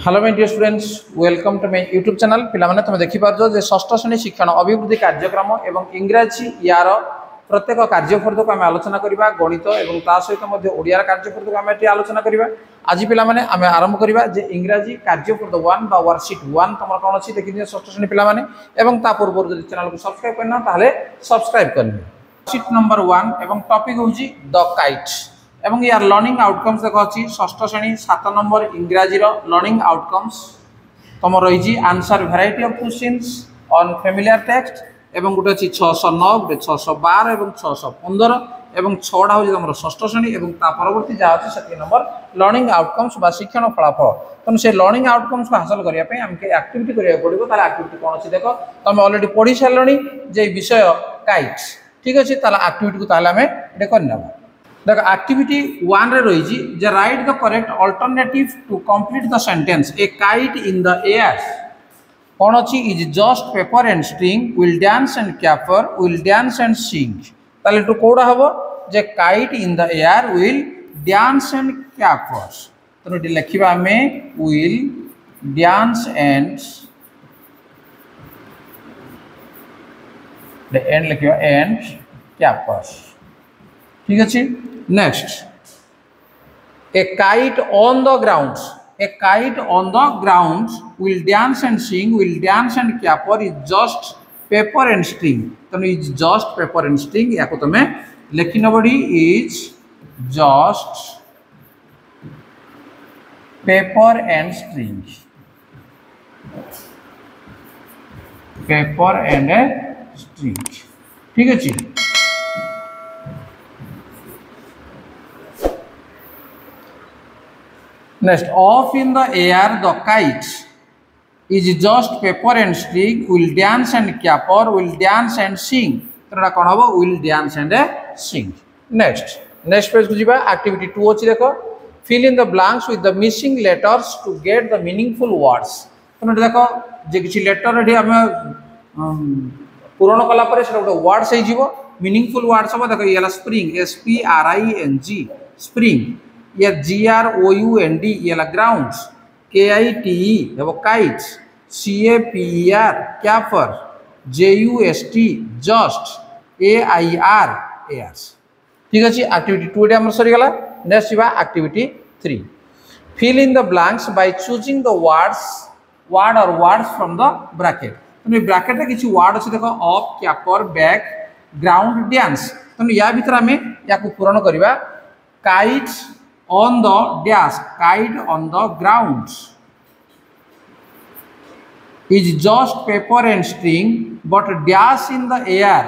Hello my dear students welcome to my YouTube channel पिलामाने तुम देखि पारजो जे षष्ठ श्रेणी शिक्षण अभिवृद्धि कार्यक्रम एवं इंग्राजी यार प्रत्येक कार्यफर्द को आम आलोचना करबा गणित एवं ता सहित मध्ये ओडिया कार्यफर्द को आम एटी आलोचना करबा। आज पिलामाने आम आरंभ करबा जे इंग्राजी कार्यफर्द 1 बा वर्कशीट 1 तमर कोन अछि देखि दियो षष्ठ श्रेणी पिलामाने एवं ता पूर्व जदि चैनल को सब्सक्राइब करना ताले सब्सक्राइब करनी। वर्कशीट नंबर 1 एवं टॉपिक होची द काइट एवं यार लर्निंग आउटकम्स देखो अच्छी षष्ठ श्रेणी 7 नंबर इंग्राजी लर्निंग आउटकम्स तुम रही answer variety of questions on familiar text एवं गोटे अच्छी 609 गोटे 612 एवं 615 एवं 6टा हूँ तुम षष्ठ श्रेणी एवं परवर्ती जहाँ अच्छी 7 नंबर लर्निंग आउटकम्स बा शिक्षण फलाफल तुम से लर्निंग आउटकम्स को हासिल करने आमको एक्टिविटी कराया पड़ो तार एक्टिविटी कौन अच्छी देख तुम अलरेडी पढ़ी सारे जे विषय काइट्स ठीक अच्छे एक्टिविटी को ताल आम करना। देख एक्टिविटी 1 रे रही जे write the correct alternative to complete the sentence a kite in the air कौन अच्छी is just paper and string will dance and caper will dance and sing ताले तो कोड़ा हबो जे kite in the air will dance and caper तो ये लिखिबा हमें will dance and the and लिखिबा एंड कैपर ठीक अच्छे। Next a kite on the ground a kite on the ground will dance and sing will dance and caper is just paper and string तो is just paper and string या तुम्हें लिखी नबड़ी is just paper and string paper and string ठीक अच्छे। Next, off in the air, the kite is just paper and string. Will dance and caper. Will dance and sing. तो कौन हम will dance and sing. Next page को जीवा activity 2 अच्छी देखो fill in the blanks with the missing letters to get the meaningful words. तो देखो जे किसी letter रेडी हमें पूर्ण कला पर से गोटे वर्ड्स है जीवो meaningful words हम देखो ये spring SPRING spring या GROUND ये ग्राउंड्स KITE है वो kites CAPER caper JUST just AIR airs ठीक अच्छे। एक्टिविटी 2 टे हमर सरी गला। नेक्स्ट जीवा activity 3 fill in the blanks by choosing the word or words from the bracket तो ब्रैकेट रे किछि वर्ड अछि देखो up caper background dance तो या भीतर हमें या को पूर्ण करबा kites on the dash kite on the ground is just paper and string but dash in the air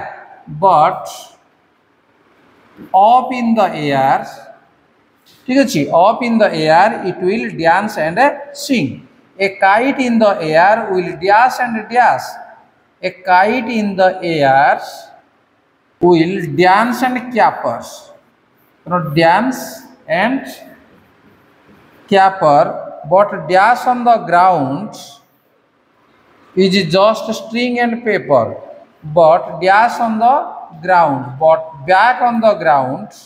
but up in the air ठीक है up in the air it will dance and sing a kite in the air will dash and dash a kite in the air will dance and capers dance and caper but dash on the ground is just string and paper but dash on the ground but back on the ground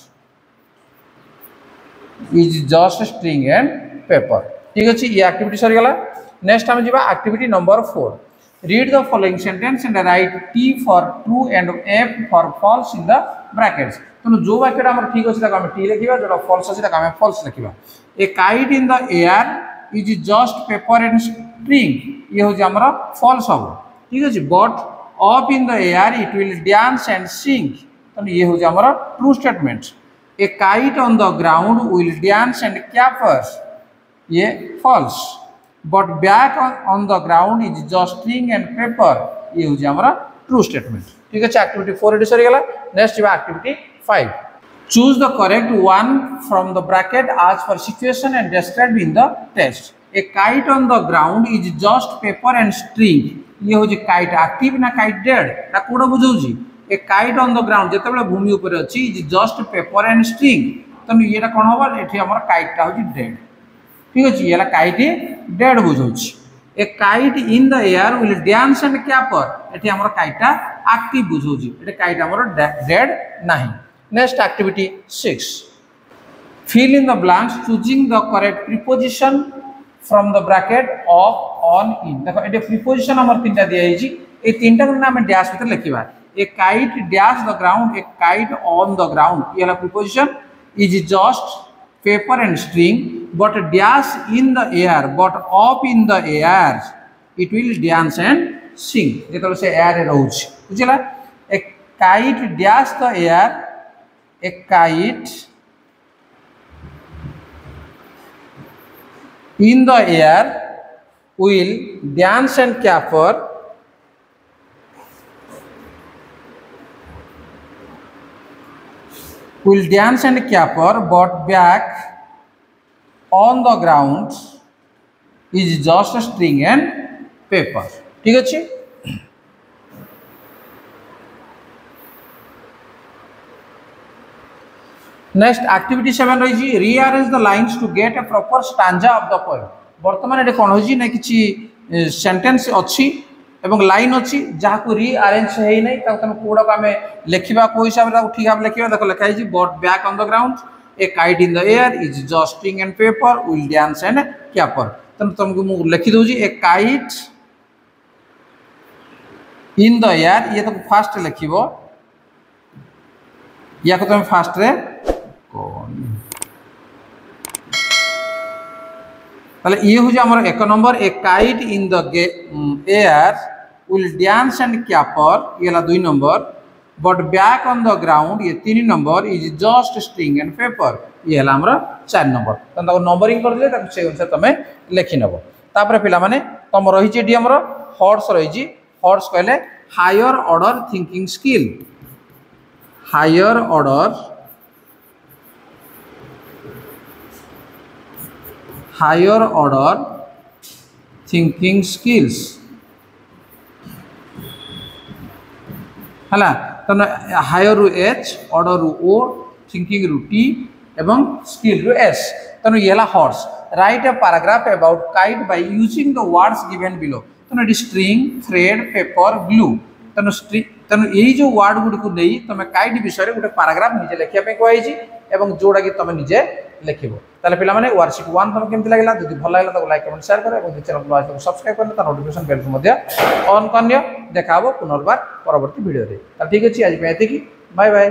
is just string and paper ठीक अच्छे ये activity सरी गला। Next हम जीवा activity number 4 read the following sentence and right T for true and F for falls in the brackets तो जो वाक्यटा हमर ठीक अछि ताको हम टी लिखिबा जोटा फॉल्स अछि ताको हम फॉल्स लिखिबा। A kite in the air is just paper and string ये हो जे हमर फॉल्स हो ठीक अछि but up in the air it will dance and sing तो ये हो जे हमर true statement. A kite on the ground will dance and caper ये false but back on the ground is just string and paper ये हो जे हमर ट्रू स्टेटमेंट ठीक अछि। एक्टिविटी 4 रेडी सरी गेला। नेक्स्ट जीवा activity 5 choose the correct one from the bracket as per situation and described in the text. A kite on the ground is just paper and string ये हो जे kite active ना kite dead ना कोडा बुझौजी a kite on the ground जते बेला भूमि ऊपर अछि is just paper and string तो येटा कोन होबा एठी हमर kite टा होजी dead ठीक अछि येला kite dead बुझौजी। A kite in the air will dance and caper एठी हमर kite टा active बुझौजी एठी kite हमर dead नाही। Next activity 6. Fill in the blanks choosing the correct preposition from the bracket of on in देखो ये preposition हमर तीनटा दिया है जी ए तीनटा को हम डैश भीतर लिखिबा a kite dash the ground a kite on the ground ये वाला preposition is just paper and string but dash in the air but up in the air it will dance and sing जेतले से air रहउछ बुझिला a kite dash the air a kite in the air will dance and caper but back on the ground is just a string and paper ठीक अच्छे next activity 7 रही rearrange the lines to get a proper stanza of the poem वर्तमान ये कौन हो ना कि sentence अच्छी एवं लाइन अच्छी जहाँ को रीअरेंज है नहीं तुम कौड़ा को आम लिखा कौ हिसाब से ठीक भाव लिखा देख लिखाई but back on the ground a kite in the air is just string and paper will dance and caper तेनाली तुमको मुझे लिखिदे a kite in the air ये तुम फास्ट लिख या तुम फास्ट रे ये हूँ आम एक number a kite in the air will dance and caper ये 2 number but back on the ground ये 3 number is just string and paper ये 4 नंबर तो नंबरिंग कर दे से अनुसार तुम लिखि नब तापर पे तुम रही आमर हॉर्स रही हॉर्स कहले higher order thinking skill higher order thinking skills है हायर रु एच ऑर्डर रु ओ थिंकिंग रु टी एवं स्किल रु एस तेणु ये हॉर्स write a paragraph about kite by using the words given below तेणु स्ट्रिंग थ्रेड पेपर ग्लू तेणु यही जो वार्ड गुड़ को नहीं तुम काइट विषय गोटे पैराग्राफ निजे लिखापी कहुई जोड़ा कि तुम निजे लिख ताले पिला माने वर्कशीट 1 तुम केमति लागला जदि भल लागला तो लाइक कमेंट शेयर करो और चैनल को सब्सक्राइब करने ता नोटिफिकेशन बेल को मध्य ऑन करनियो देखाबो पुनर्बार परवर्ती वीडियो रे ठीक अछि आज पे एति की बाय बाय।